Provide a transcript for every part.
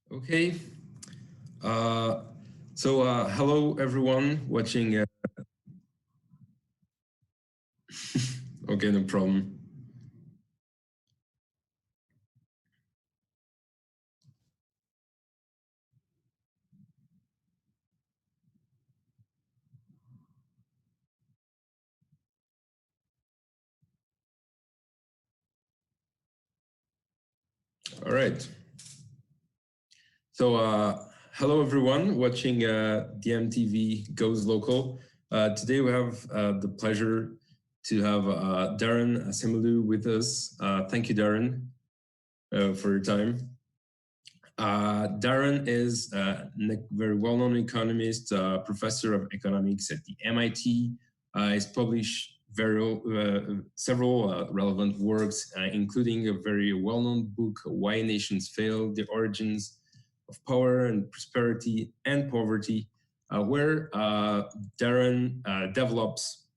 Okay. Uh, Hello everyone watching. Okay, no problem. All right. Hello everyone watching DiEM25 Goes Local. Today we have the pleasure to have Daron Acemoglu with us. Thank you, Daron, for your time. Daron is a very well-known economist, professor of economics at the MIT. He's published several relevant works, including a very well-known book, Why Nations Fail, The Origins of Power and Prosperity and Poverty, where Daron develops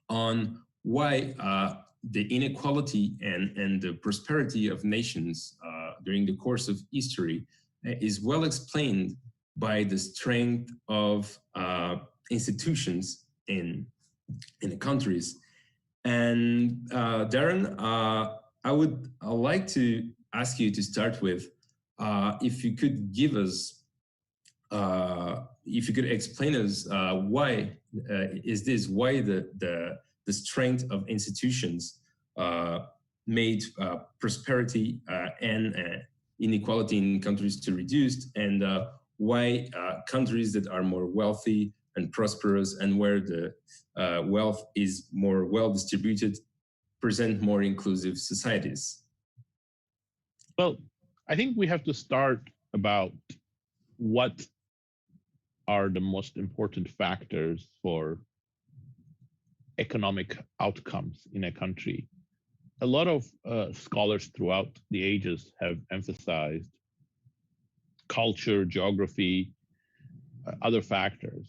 on why the inequality and the prosperity of nations during the course of history is well explained by the strength of institutions in the countries. And Daron, I'd like to ask you to start with, if you could give us, if you could explain us why why the strength of institutions made prosperity and inequality in countries to reduce, and why countries that are more wealthy and prosperous and where the wealth is more well distributed present more inclusive societies? Well, I think we have to start about what are the most important factors for economic outcomes in a country. A lot of scholars throughout the ages have emphasized culture, geography, other factors.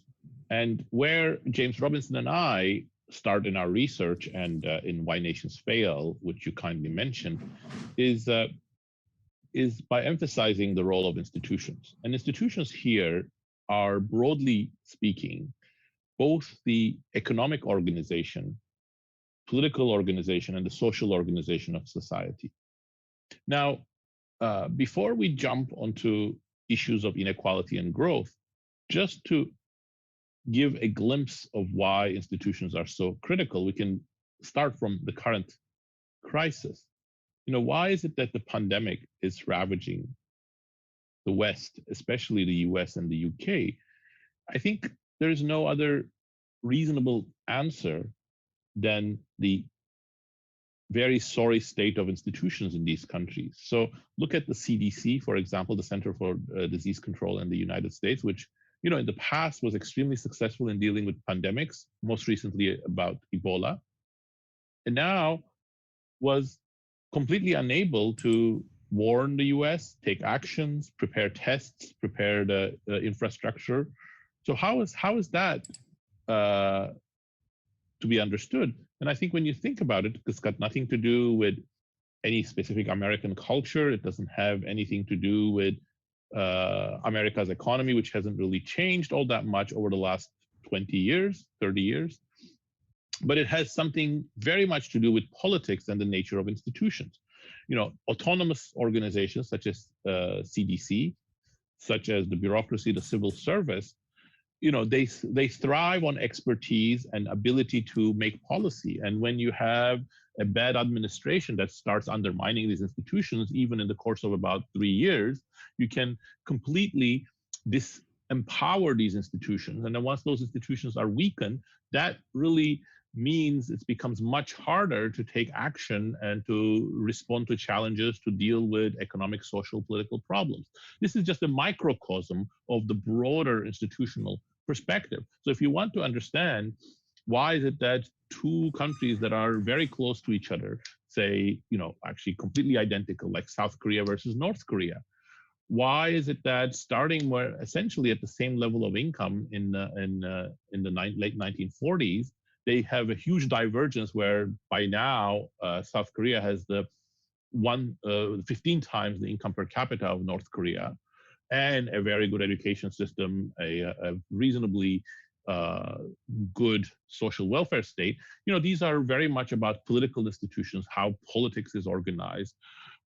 And where James Robinson and I start in our research and in Why Nations Fail, which you kindly mentioned, is by emphasizing the role of institutions. And institutions here are, broadly speaking, both the economic organization, political organization, and the social organization of society. Now, before we jump onto issues of inequality and growth, just to give a glimpse of why institutions are so critical, we can start from the current crisis. Why is it that the pandemic is ravaging the West, especially the US and the UK? I think there is no other reasonable answer than the very sorry state of institutions in these countries. So look at the CDC, for example, the Center for Disease Control in the United States, which in the past was extremely successful in dealing with pandemics, most recently about Ebola, and now was completely unable to warn the US, take actions, prepare tests, prepare the infrastructure. So how is that to be understood? And I think when you think about it, it's got nothing to do with any specific American culture. It doesn't have anything to do with America's economy, which hasn't really changed all that much over the last 20 years, 30 years. But it has something very much to do with politics and the nature of institutions. Autonomous organizations such as CDC, such as the bureaucracy, the civil service, they thrive on expertise and ability to make policy. And when you have a bad administration that starts undermining these institutions, even in the course of about 3 years, you can completely disempower these institutions. And then once those institutions are weakened, that really means it becomes much harder to take action and to respond to challenges, to deal with economic, social, political problems. This is just a microcosm of the broader institutional perspective. So if you want to understand why is it that two countries that are very close to each other, say, actually completely identical, like South Korea versus North Korea, why is it that starting more essentially at the same level of income in the late 1940s, they have a huge divergence where by now South Korea has the 15 times the income per capita of North Korea. and a very good education system, a reasonably good social welfare state, these are very much about political institutions, how politics is organized,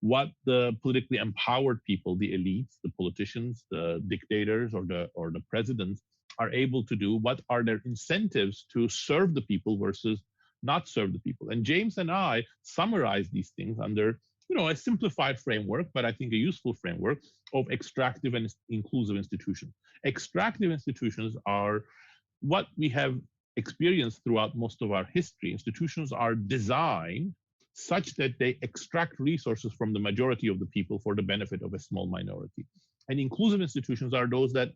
what the politically empowered people, the elites, the politicians, the dictators, or the presidents are able to do, what are their incentives to serve the people versus not serve the people. And James and I summarize these things under a simplified framework, but I think a useful framework of extractive and inclusive institutions. Extractive institutions are what we have experienced throughout most of our history. Institutions are designed such that they extract resources from the majority of the people for the benefit of a small minority. And inclusive institutions are those that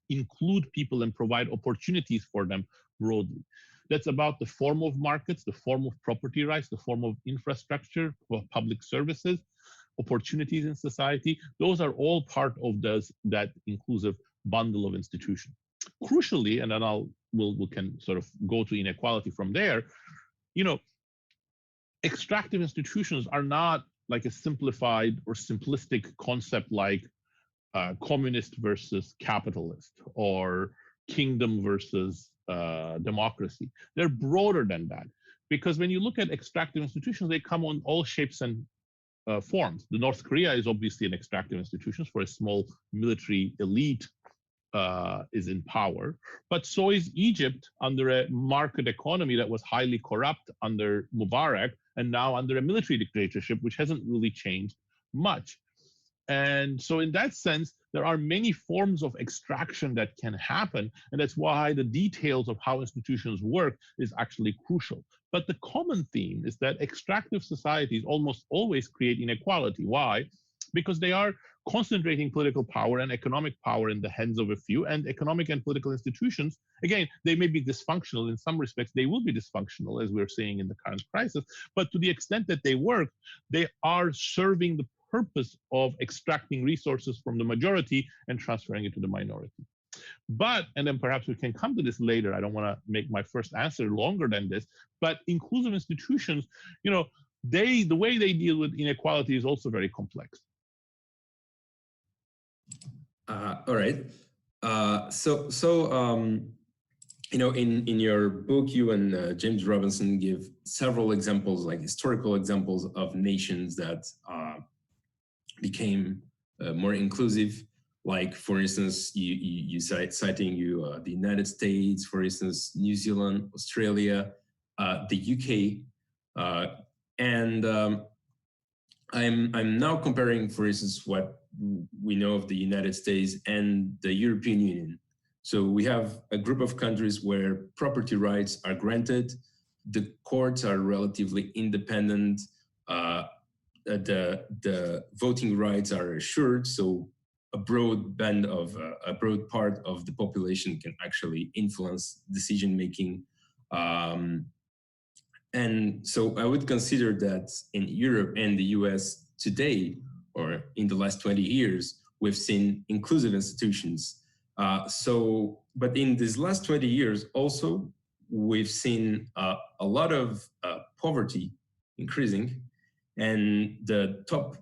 include people and provide opportunities for them broadly. That's about the form of markets, the form of property rights, the form of infrastructure, public services, opportunities in society. Those are all part of that inclusive bundle of institutions. Crucially, and then we can sort of go to inequality from there, extractive institutions are not like a simplified or simplistic concept like communist versus capitalist or kingdom versus democracy. They're broader than that, because when you look at extractive institutions, they come on all shapes and forms. The North Korea is obviously an extractive institution for a small military elite is in power, but so is Egypt under a market economy that was highly corrupt under Mubarak, and now under a military dictatorship, which hasn't really changed much. And so in that sense, there are many forms of extraction that can happen, and that's why the details of how institutions work is actually crucial. But the common theme is that extractive societies almost always create inequality. Why? Because they are concentrating political power and economic power in the hands of a few, and economic and political institutions, again, they may be dysfunctional. In some respects, they will be dysfunctional, as we're seeing in the current crisis, but to the extent that they work, they are serving the purpose of extracting resources from the majority and transferring it to the minority. But, and then perhaps we can come to this later, I don't want to make my first answer longer than this, but inclusive institutions, the way they deal with inequality is also very complex. All right. In your book, you and James Robinson give several examples, like historical examples of nations that became more inclusive. Like, for instance, you citing the United States, for instance, New Zealand, Australia, the UK, and I'm now comparing, for instance, what we know of the United States and the European Union. So we have a group of countries where property rights are granted, the courts are relatively independent, the voting rights are assured, so a broad part of the population can actually influence decision making. And so I would consider that in Europe and the US today, or in the last 20 years, we've seen inclusive institutions. But in these last 20 years also, we've seen a lot of poverty increasing, and the top,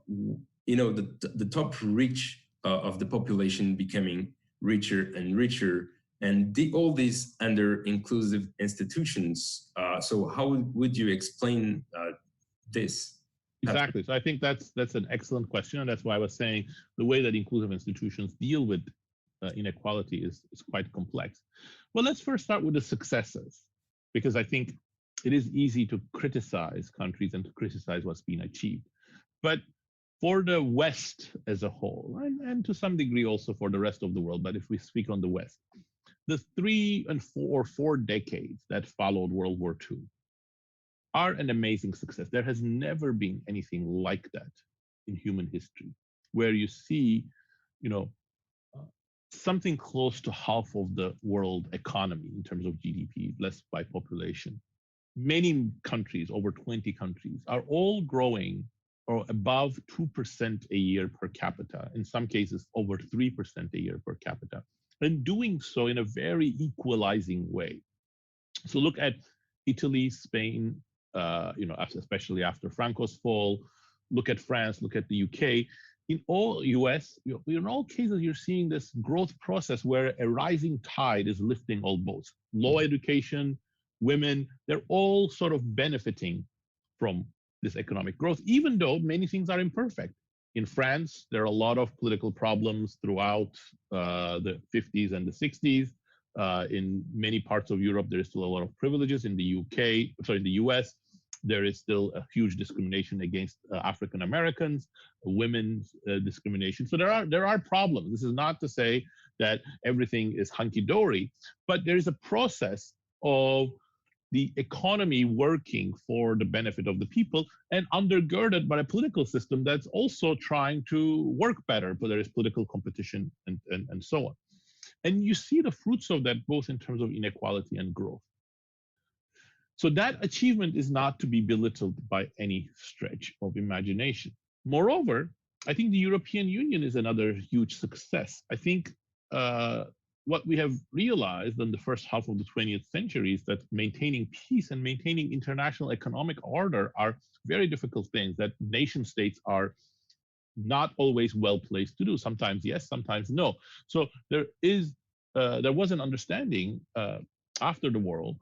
the top reach of the population becoming richer and richer, and all these under inclusive institutions. So how would you explain this? Exactly. So I think that's an excellent question, and that's why I was saying the way that inclusive institutions deal with inequality is quite complex. Well, let's first start with the successes, because I think it is easy to criticize countries and to criticize what's been achieved. But for the West as a whole, and to some degree also for the rest of the world, but if we speak on the West, the 3 and 4 decades that followed World War II are an amazing success. There has never been anything like that in human history, where you see, something close to half of the world economy in terms of GDP, less by population. Many countries, over 20 countries, are all growing or above 2% a year per capita, in some cases over 3% a year per capita, and doing so in a very equalizing way. So look at Italy, Spain, especially after Franco's fall. Look at France, look at the UK. in all US, in all cases, you're seeing this growth process where a rising tide is lifting all boats. Low education, women, they're all sort of benefiting from this economic growth, even though many things are imperfect. In France, there are a lot of political problems throughout the 50s and the 60s. In many parts of Europe, there is still a lot of privileges. In the in the US, there is still a huge discrimination against African Americans, women's discrimination. So there are problems. This is not to say that everything is hunky-dory, but there is a process of the economy working for the benefit of the people and undergirded by a political system that's also trying to work better, but there is political competition and so on. And you see the fruits of that both in terms of inequality and growth. So that achievement is not to be belittled by any stretch of imagination. Moreover, I think the European Union is another huge success. I think what we have realized in the first half of the 20th century is that maintaining peace and maintaining international economic order are very difficult things that nation states are not always well placed to do. Sometimes yes, sometimes no. So there was an understanding after the war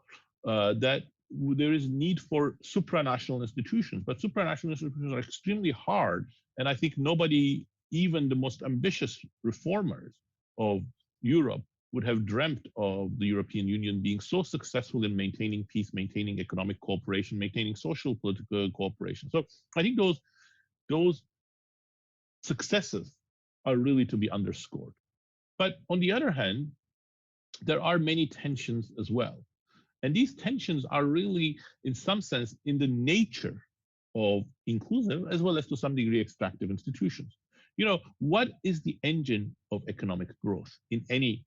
that there is need for supranational institutions, but supranational institutions are extremely hard. And I think nobody, even the most ambitious reformers of Europe, would have dreamt of the European Union being so successful in maintaining peace, maintaining economic cooperation, maintaining social political cooperation. So I think those successes are really to be underscored. But on the other hand, there are many tensions as well. And these tensions are really, in some sense, in the nature of inclusive as well as to some degree extractive institutions. You know, what is the engine of economic growth in any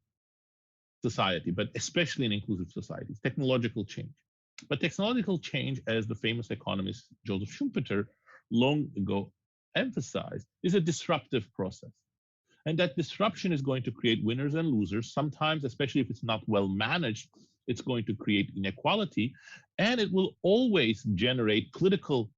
society, but especially in inclusive societies? Technological change. But technological change, as the famous economist Joseph Schumpeter long ago emphasized, is a disruptive process. And that disruption is going to create winners and losers. Sometimes, especially if it's not well managed, it's going to create inequality, and it will always generate political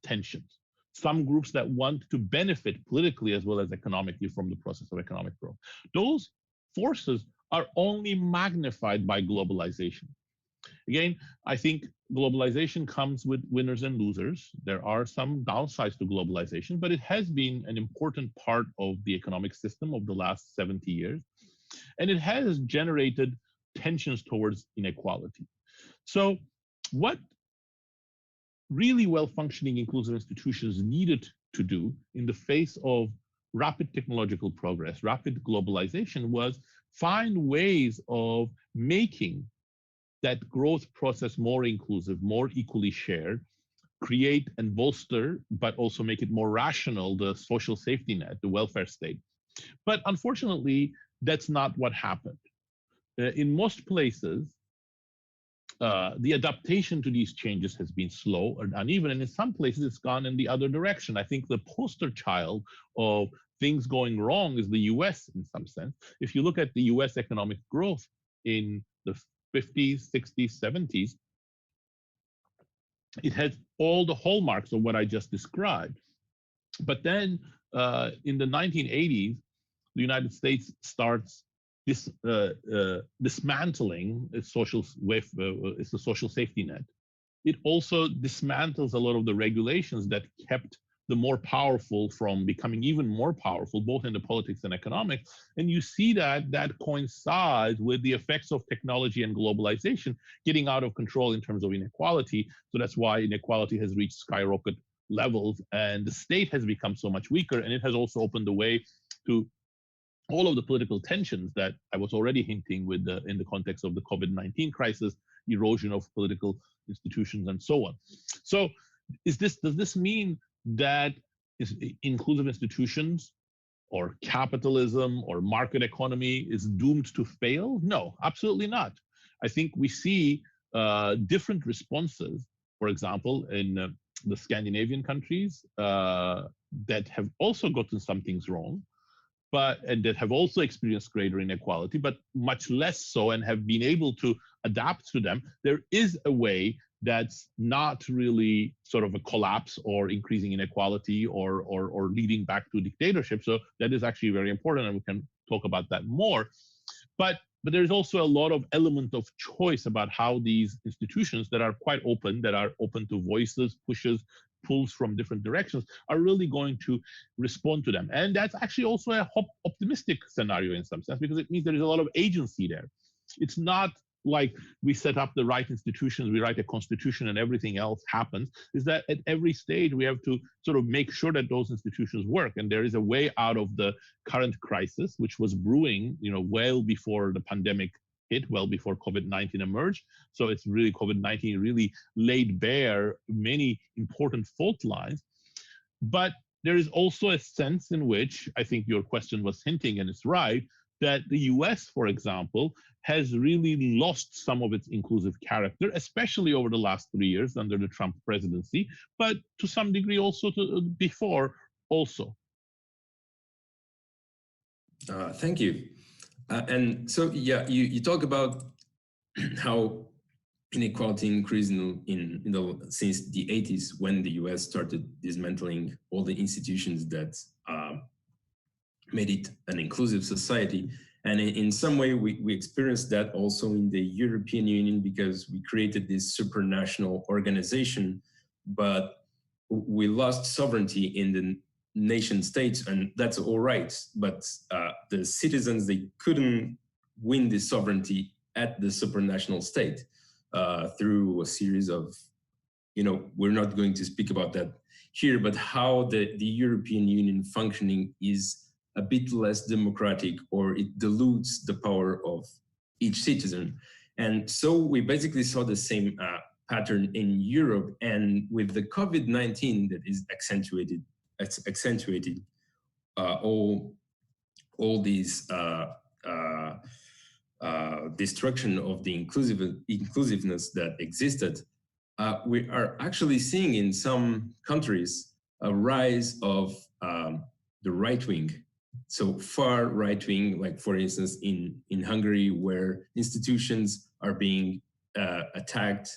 tensions. Some groups that want to benefit politically as well as economically from the process of economic growth. Those forces are only magnified by globalization. Again, I think globalization comes with winners and losers. There are some downsides to globalization, but it has been an important part of the economic system of the last 70 years. And it has generated tensions towards inequality. So what really well-functioning inclusive institutions needed to do in the face of rapid technological progress, rapid globalization, was find ways of making that growth process more inclusive, more equally shared, create and bolster, but also make it more rational, the social safety net, the welfare state. But unfortunately, that's not what happened. In most places, the adaptation to these changes has been slow or uneven, and in some places it's gone in the other direction. I think the poster child of things going wrong is the US in some sense. If you look at the US economic growth in the 50s, 60s, 70s, it had all the hallmarks of what I just described. But then in the 1980s, the United States starts dismantling its it's the social safety net. It also dismantles a lot of the regulations that kept the more powerful from becoming even more powerful, both in the politics and economics. And you see that coincides with the effects of technology and globalization getting out of control in terms of inequality. So that's why inequality has reached skyrocket levels, and the state has become so much weaker, and it has also opened the way to all of the political tensions that I was already hinting with in the context of the COVID-19 crisis, erosion of political institutions, and so on. So does this mean that inclusive institutions or capitalism or market economy is doomed to fail? No, absolutely not. I think we see different responses, for example, in the Scandinavian countries that have also gotten some things wrong, and that have also experienced greater inequality, but much less so, and have been able to adapt to them. There is a way that's not really sort of a collapse or increasing inequality or leading back to dictatorship. So that is actually very important, and we can talk about that more. But there's also a lot of element of choice about how these institutions that are quite open, that are open to voices, pushes, pulls from different directions, are really going to respond to them. And that's actually also a optimistic scenario in some sense, because it means there is a lot of agency there. It's not like we set up the right institutions, we write a constitution and everything else happens. Is that at every stage we have to sort of make sure that those institutions work, and there is a way out of the current crisis, which was brewing, well before the pandemic hit, well before COVID-19 emerged. So it's really, COVID-19 really laid bare many important fault lines. But there is also a sense in which I think your question was hinting, and it's right, that the US, for example, has really lost some of its inclusive character, especially over the last 3 years under the Trump presidency, but to some degree also before also. Thank you. And so, yeah, you talk about how inequality increased since the 80s, when the US started dismantling all the institutions that made it an inclusive society. And in some way, we experienced that also in the European Union, because we created this supranational organization, but we lost sovereignty in the nation states, and that's all right. But the citizens, they couldn't win this sovereignty at the supranational state through a series of, we're not going to speak about that here, but how the European Union functioning is a bit less democratic, or it dilutes the power of each citizen. And so we basically saw the same pattern in Europe, and with the COVID-19 that is accentuated all these destruction of the inclusiveness that existed. We are actually seeing in some countries a rise of the right wing. So far right wing, like for instance in Hungary, where institutions are being attacked.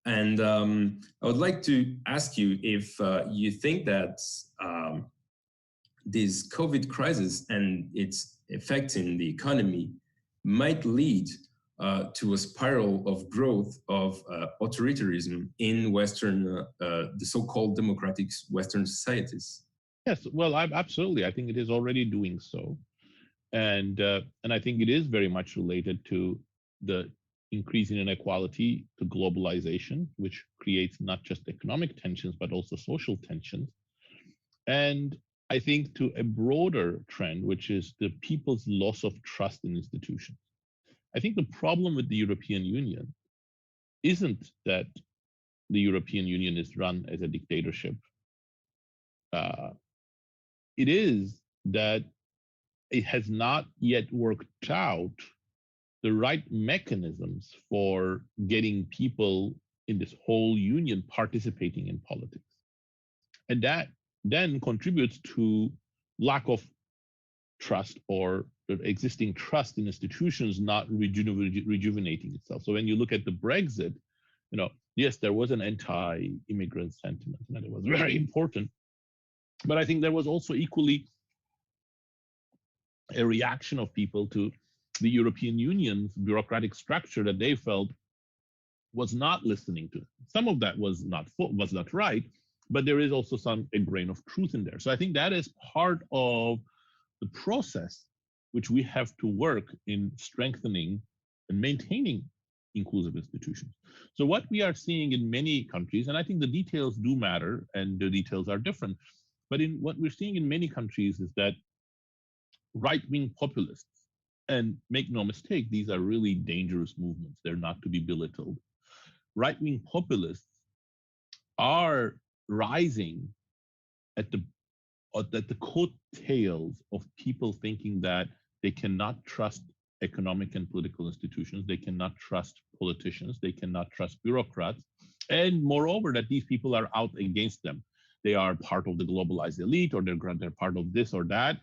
And I would like to ask you if you think that this COVID crisis and its effects in the economy might lead to a spiral of growth of authoritarianism in Western, the so-called democratic Western societies. Yes, well, absolutely. I think it is already doing so. And I think it is very much related to the increasing inequality, to globalization, which creates not just economic tensions, but also social tensions. And I think to a broader trend, which is the people's loss of trust in institutions. I think the problem with the European Union isn't that the European Union is run as a dictatorship. It is that it has not yet worked out the right mechanisms for getting people in this whole union participating in politics. And that then contributes to lack of trust, or the existing trust in institutions not rejuvenating itself. So when you look at the Brexit, yes, there was an anti-immigrant sentiment, and it was very important. But I think there was also equally a reaction of people to the European Union's bureaucratic structure that they felt was not listening to. Some of that was not right, but there is also a grain of truth in there. So I think that is part of the process which we have to work in strengthening and maintaining inclusive institutions. So what we are seeing in many countries, and I think the details do matter and the details are different, but in what we're seeing in many countries is that right-wing populists, and make no mistake, these are really dangerous movements. They're not to be belittled. Right-wing populists are rising at the coattails of people thinking that they cannot trust economic and political institutions, they cannot trust politicians, they cannot trust bureaucrats, and moreover, that these people are out against them. They are part of the globalized elite, or they're part of this or that.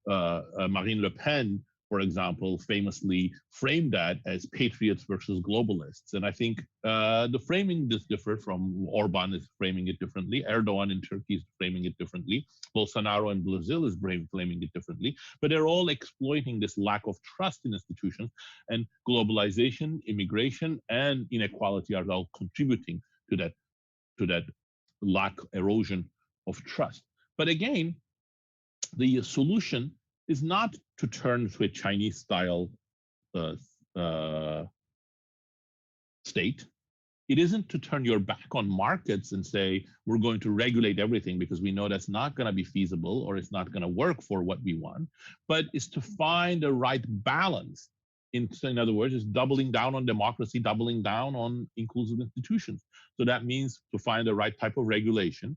Marine Le Pen for example, famously framed that as patriots versus globalists. And I think the framing does differ. From Orban is framing it differently. Erdogan in Turkey is framing it differently. Bolsonaro in Brazil is framing it differently. But they're all exploiting this lack of trust in institutions. And globalization, immigration, and inequality are all contributing to that lack, erosion of trust. But again, the solution is not to turn to a Chinese-style state. It isn't to turn your back on markets and say, we're going to regulate everything because we know that's not going to be feasible or it's not going to work for what we want, but it's to find the right balance. In other words, it's doubling down on democracy, doubling down on inclusive institutions. So that means to find the right type of regulation,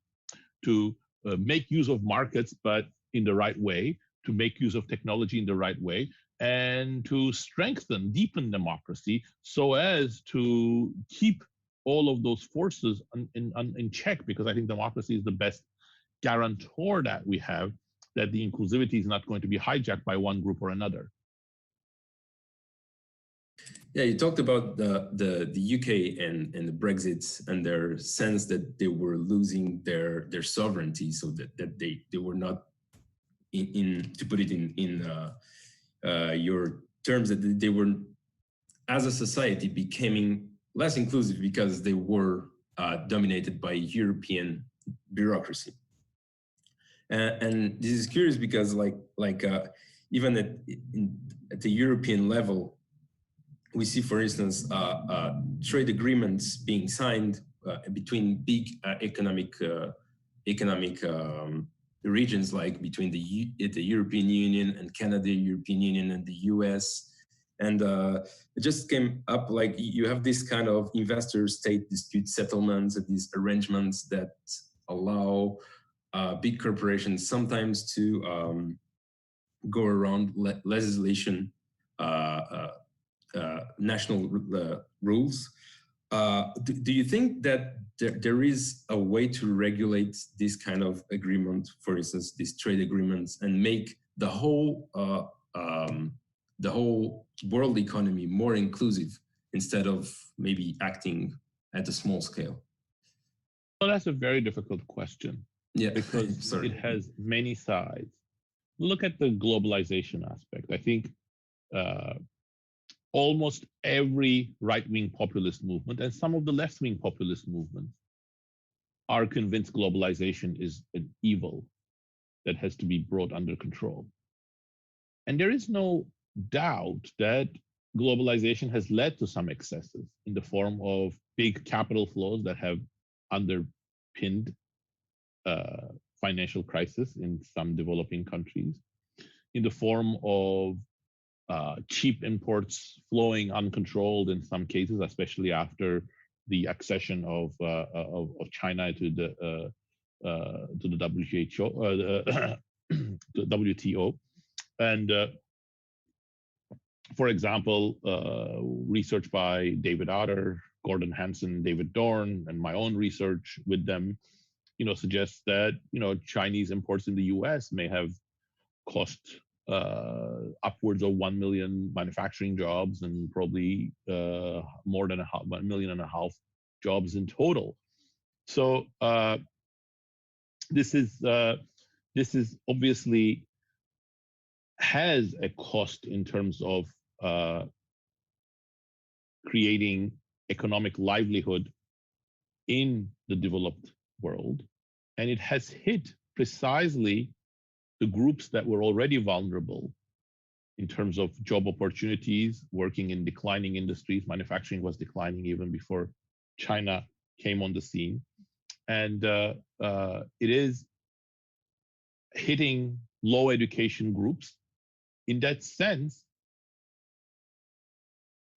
to make use of markets, but in the right way, to make use of technology in the right way, and to strengthen, deepen democracy so as to keep all of those forces in check, because I think democracy is the best guarantor that we have that the inclusivity is not going to be hijacked by one group or another. Yeah, you talked about the UK and the Brexit and their sense that they were losing their sovereignty, so that they were not to put it in your terms, that they were as a society becoming less inclusive because they were dominated by European bureaucracy. And this is curious because even at the European level, we see, for instance, trade agreements being signed between big economic regions, like between the European Union and Canada, European Union and the US. And it just came up, like, you have this kind of investor-state dispute settlements, these arrangements that allow big corporations sometimes to go around legislation, national rules. Do you think that there is a way to regulate this kind of agreement, for instance, these trade agreements, and make the whole world economy more inclusive instead of maybe acting at a small scale? Well, that's a very difficult question. Yeah, because it has many sides. Look at the globalization aspect. I think almost every right-wing populist movement and some of the left-wing populist movements are convinced globalization is an evil that has to be brought under control. And there is no doubt that globalization has led to some excesses in the form of big capital flows that have underpinned financial crisis in some developing countries, in the form of cheap imports flowing uncontrolled in some cases, especially after the accession of China to the WHO, the WTO, and for example, research by David Otter, Gordon Hanson, David Dorn, and my own research with them, suggests that Chinese imports in the U.S. may have cost upwards of 1 million manufacturing jobs and probably more than 1.5 million jobs in total. So this is obviously has a cost in terms of creating economic livelihood in the developed world, and it has hit precisely the groups that were already vulnerable in terms of job opportunities, working in declining industries. Manufacturing was declining even before China came on the scene. And it is hitting low education groups. In that sense,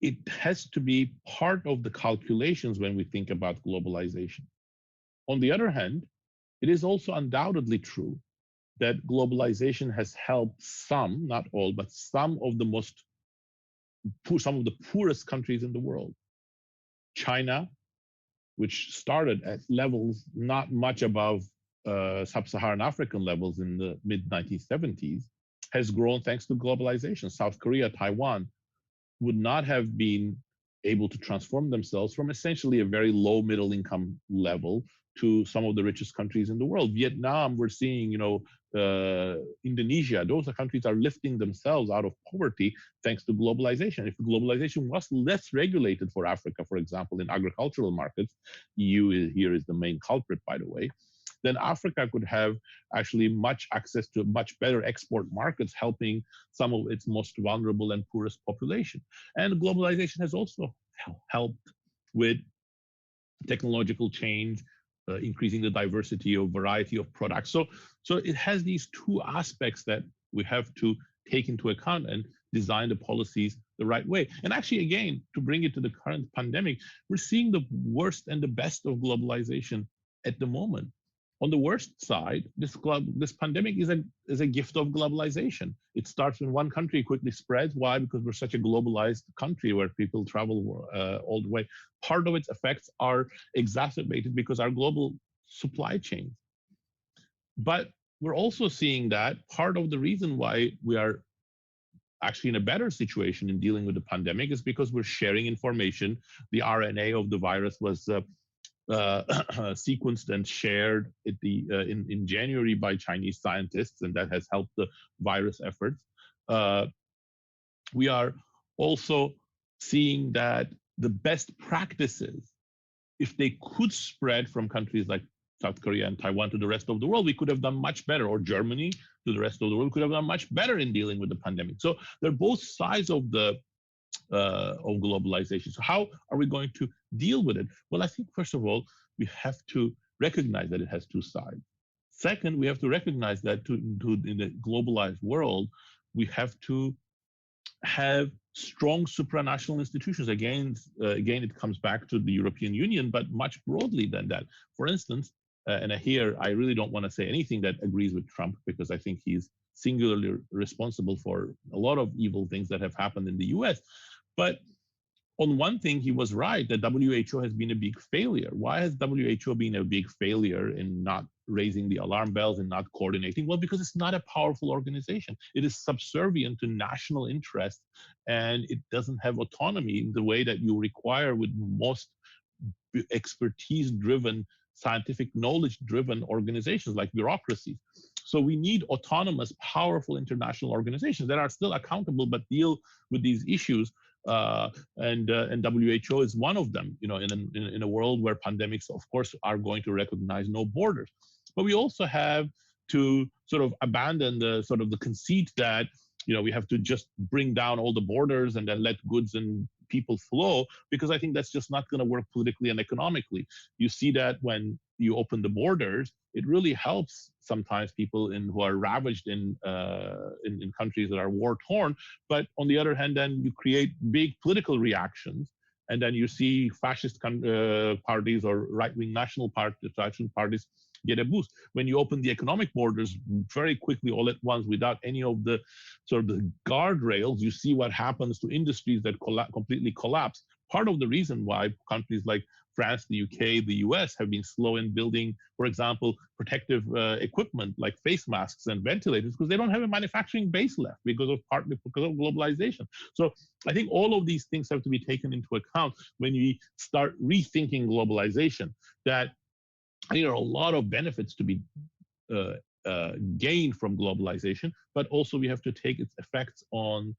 it has to be part of the calculations when we think about globalization. On the other hand, it is also undoubtedly true that globalization has helped some, not all, but some of the poorest countries in the world. China, which started at levels not much above sub-Saharan African levels in the mid-1970s, has grown thanks to globalization. South Korea, Taiwan would not have been able to transform themselves from essentially a very low middle income level to some of the richest countries in the world. Vietnam, we're seeing, Indonesia, those countries are lifting themselves out of poverty thanks to globalization. If globalization was less regulated for Africa, for example, in agricultural markets, EU here is the main culprit, by the way, then Africa could have actually much access to much better export markets, helping some of its most vulnerable and poorest population. And globalization has also helped with technological change, increasing the diversity of variety of products. So it has these two aspects that we have to take into account and design the policies the right way. And actually, again, to bring it to the current pandemic, we're seeing the worst and the best of globalization at the moment. On the worst side, this pandemic is a gift of globalization. It starts in one country, quickly spreads. Why? Because we're such a globalized country where people travel all the way. Part of its effects are exacerbated because our global supply chains. But we're also seeing that part of the reason why we are actually in a better situation in dealing with the pandemic is because we're sharing information. The RNA of the virus was sequenced and shared at in January by Chinese scientists, and that has helped the virus efforts. We are also seeing that the best practices, if they could spread from countries like South Korea and Taiwan to the rest of the world, we could have done much better, or Germany to the rest of the world could have done much better in dealing with the pandemic. So they're both sides of the of globalization. So how are we going to deal with it? Well, I think first of all, we have to recognize that it has two sides. Second, we have to recognize that in the globalized world, we have to have strong supranational institutions. Again, it comes back to the European Union, but much broadly than that. For instance, and here I really don't want to say anything that agrees with Trump, because I think he's singularly responsible for a lot of evil things that have happened in the US. But on one thing, he was right, that WHO has been a big failure. Why has WHO been a big failure in not raising the alarm bells and not coordinating? Well, because it's not a powerful organization. It is subservient to national interests, and it doesn't have autonomy in the way that you require with most expertise-driven, scientific knowledge-driven organizations like bureaucracies. So we need autonomous, powerful international organizations that are still accountable but deal with these issues. And WHO is one of them. In a world where pandemics, of course, are going to recognize no borders. But we also have to sort of abandon the conceit that we have to just bring down all the borders and then let goods and people flow, because I think that's just not going to work politically and economically. You see that when you open the borders, it really helps sometimes people who are ravaged in countries that are war torn. But on the other hand, then you create big political reactions, and then you see fascist parties or right-wing national parties get a boost. When you open the economic borders very quickly all at once without any of the sort of the guardrails, you see what happens to industries that completely collapse. Part of the reason why countries like France, the UK, the US have been slow in building, for example, protective equipment like face masks and ventilators, because they don't have a manufacturing base left partly because of globalization. So I think all of these things have to be taken into account when we start rethinking globalization, that there are a lot of benefits to be gained from globalization, but also we have to take its effects on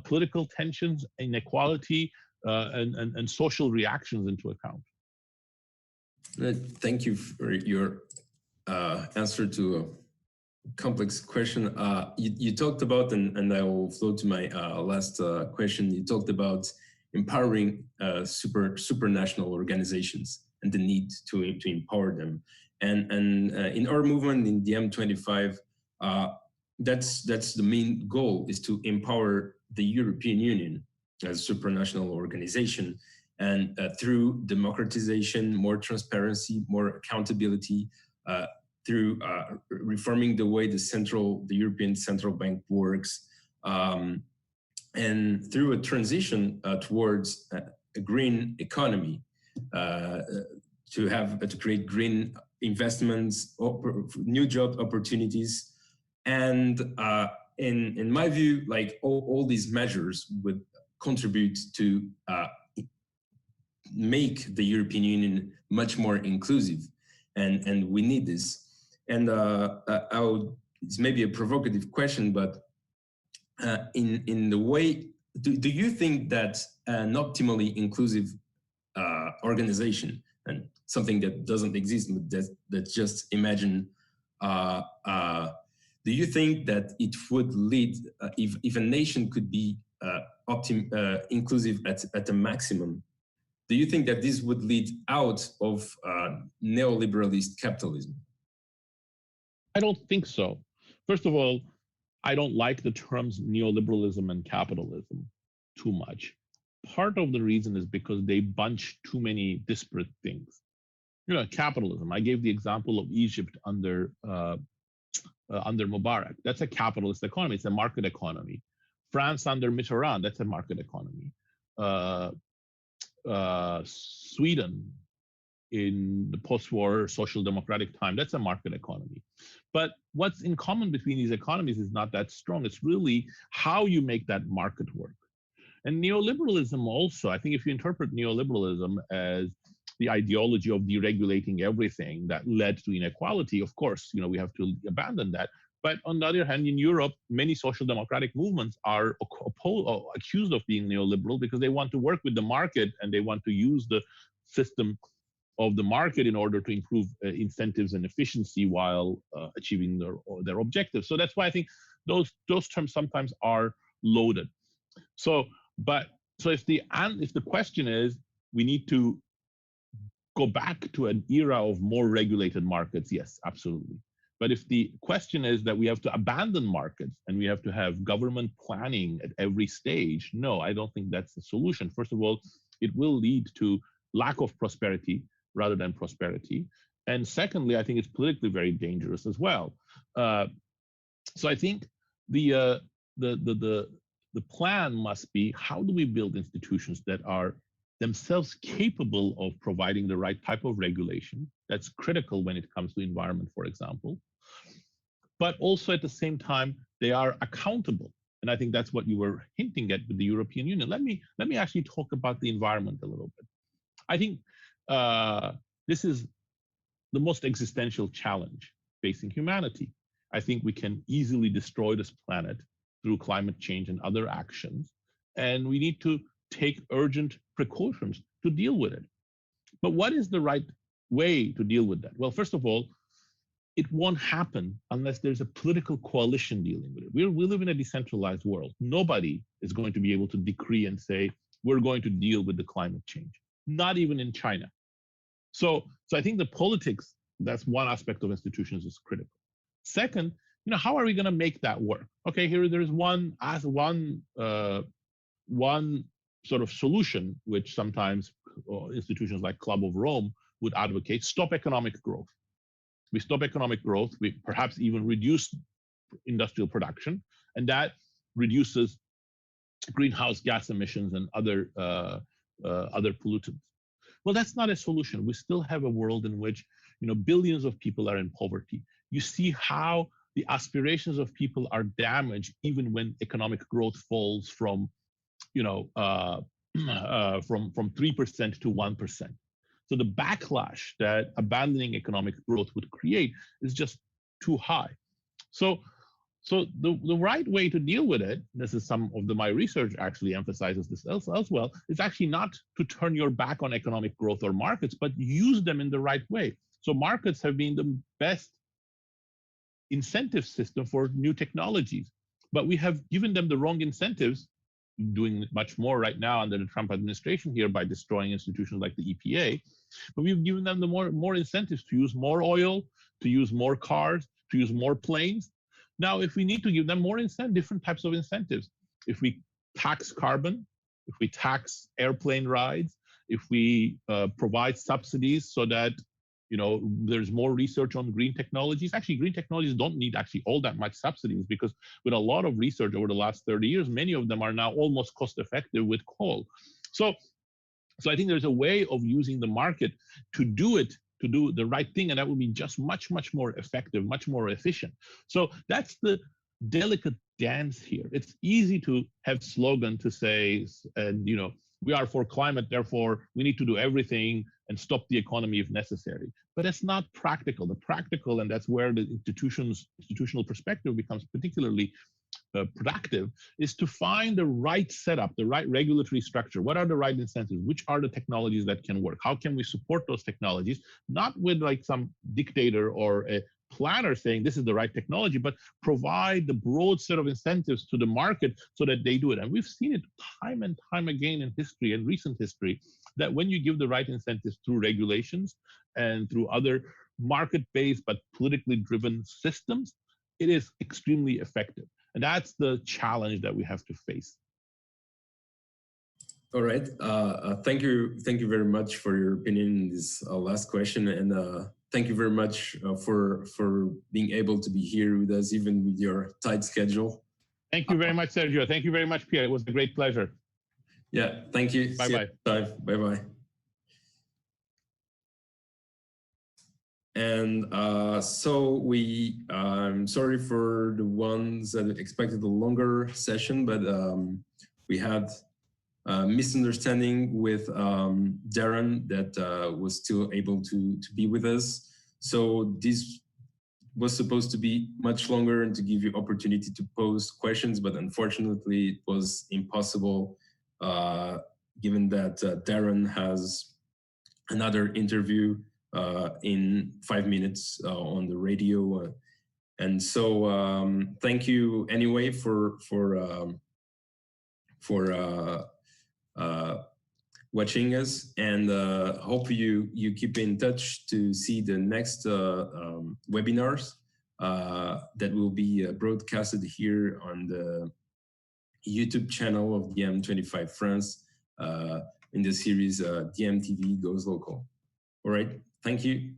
political tensions, inequality, and social reactions into account. Thank you for your answer to a complex question. You talked about, and I will flow to my last question. You talked about empowering supranational organizations and the need to empower them. And in our movement in DiEM25, that's the main goal, is to empower the European Union as a supranational organization, and through democratization, more transparency, more accountability, through reforming the way the European Central Bank works, and through a transition towards a green economy, to create green investments, new job opportunities, and in my view, like all these measures would contribute to make the European Union much more inclusive, and we need this. And it's maybe a provocative question, but in the way, do you think that an optimally inclusive organization, and something that doesn't exist, but that's just imagine, do you think that it would lead, if a nation could be inclusive at a maximum, do you think that this would lead out of neoliberalist capitalism? I don't think so. First of all, I don't like the terms neoliberalism and capitalism too much. Part of the reason is because they bunch too many disparate things. You know, capitalism, I gave the example of Egypt under Mubarak. That's a capitalist economy. It's a market economy. France under Mitterrand, that's a market economy. Sweden in the post-war social democratic time, that's a market economy. But what's in common between these economies is not that strong. It's really how you make that market work. And neoliberalism also, I think if you interpret neoliberalism as the ideology of deregulating everything that led to inequality, of course, you know, we have to abandon that. But on the other hand, in Europe, many social democratic movements are accused of being neoliberal because they want to work with the market and they want to use the system of the market in order to improve incentives and efficiency while achieving their objectives. So that's why I think those terms sometimes are loaded. So if the question is we need to go back to an era of more regulated markets, yes, absolutely. But if the question is that we have to abandon markets and we have to have government planning at every stage, no, I don't think that's the solution. First of all, it will lead to lack of prosperity rather than prosperity. And secondly, I think it's politically very dangerous as well. So I think the plan must be, how do we build institutions that are themselves capable of providing the right type of regulation that's critical when it comes to environment, for example, but also at the same time, they are accountable. And I think that's what you were hinting at with the European Union. Let me actually talk about the environment a little bit. I think this is the most existential challenge facing humanity. I think we can easily destroy this planet through climate change and other actions, and we need to take urgent precautions to deal with it. But what is the right way to deal with that? Well, first of all, it won't happen unless there's a political coalition dealing with it. We live in a decentralized world. Nobody is going to be able to decree and say, we're going to deal with the climate change, not even in China. So I think the politics, that's one aspect of institutions, is critical. Second, you know, how are we going to make that work? Okay, there's one sort of solution, which sometimes institutions like Club of Rome would advocate: stop economic growth. We stop economic growth, we perhaps even reduce industrial production, and that reduces greenhouse gas emissions and other pollutants. Well, that's not a solution. We still have a world in which, you know, billions of people are in poverty. You see how the aspirations of people are damaged even when economic growth falls from, you know, from 3% to 1%. So the backlash that abandoning economic growth would create is just too high. So the right way to deal with it, this is some of my research actually emphasizes this as well, is actually not to turn your back on economic growth or markets, but use them in the right way. So markets have been the best incentive system for new technologies, but we have given them the wrong incentives, doing much more right now under the Trump administration here by destroying institutions like the EPA, but we've given them the more incentives to use more oil, to use more cars, to use more planes. Now, if we need to give them more different types of incentives, if we tax carbon, if we tax airplane rides, if we provide subsidies so that, you know, there's more research on green technologies. Actually, green technologies don't need actually all that much subsidies, because with a lot of research over the last 30 years, many of them are now almost cost effective with coal. So I think there's a way of using the market to do it, to do the right thing, and that would be just much more effective, much more efficient. So that's the delicate dance here. It's easy to have slogan to say, and we are for climate, therefore we need to do everything and stop the economy if necessary. But it's not practical. The practical, and that's where the institutional perspective becomes particularly productive, is to find the right setup, the right regulatory structure. What are the right incentives? Which are the technologies that can work? How can we support those technologies? Not with like some dictator or a planner saying this is the right technology, but provide the broad set of incentives to the market so that they do it. And we've seen it time and time again in history and recent history, that when you give the right incentives through regulations and through other market-based but politically driven systems, it is extremely effective. And that's the challenge that we have to face. All right. Thank you very much for your opinion in this last question. And thank you very much for being able to be here with us, even with your tight schedule. Thank you very much, Sergio. Thank you very much, Pierre. It was a great pleasure. Yeah, thank you. Bye-bye. Bye-bye. And so I'm sorry for the ones that expected a longer session, but we had misunderstanding with Daron that was still able to be with us. So this was supposed to be much longer and to give you opportunity to pose questions, but unfortunately it was impossible given that Daron has another interview in 5 minutes on the radio. And so thank you anyway for watching us, and hope you keep in touch to see the next webinars that will be broadcasted here on the YouTube channel of DiEM25 France in the series DiEM TV Goes Local. All right, thank you.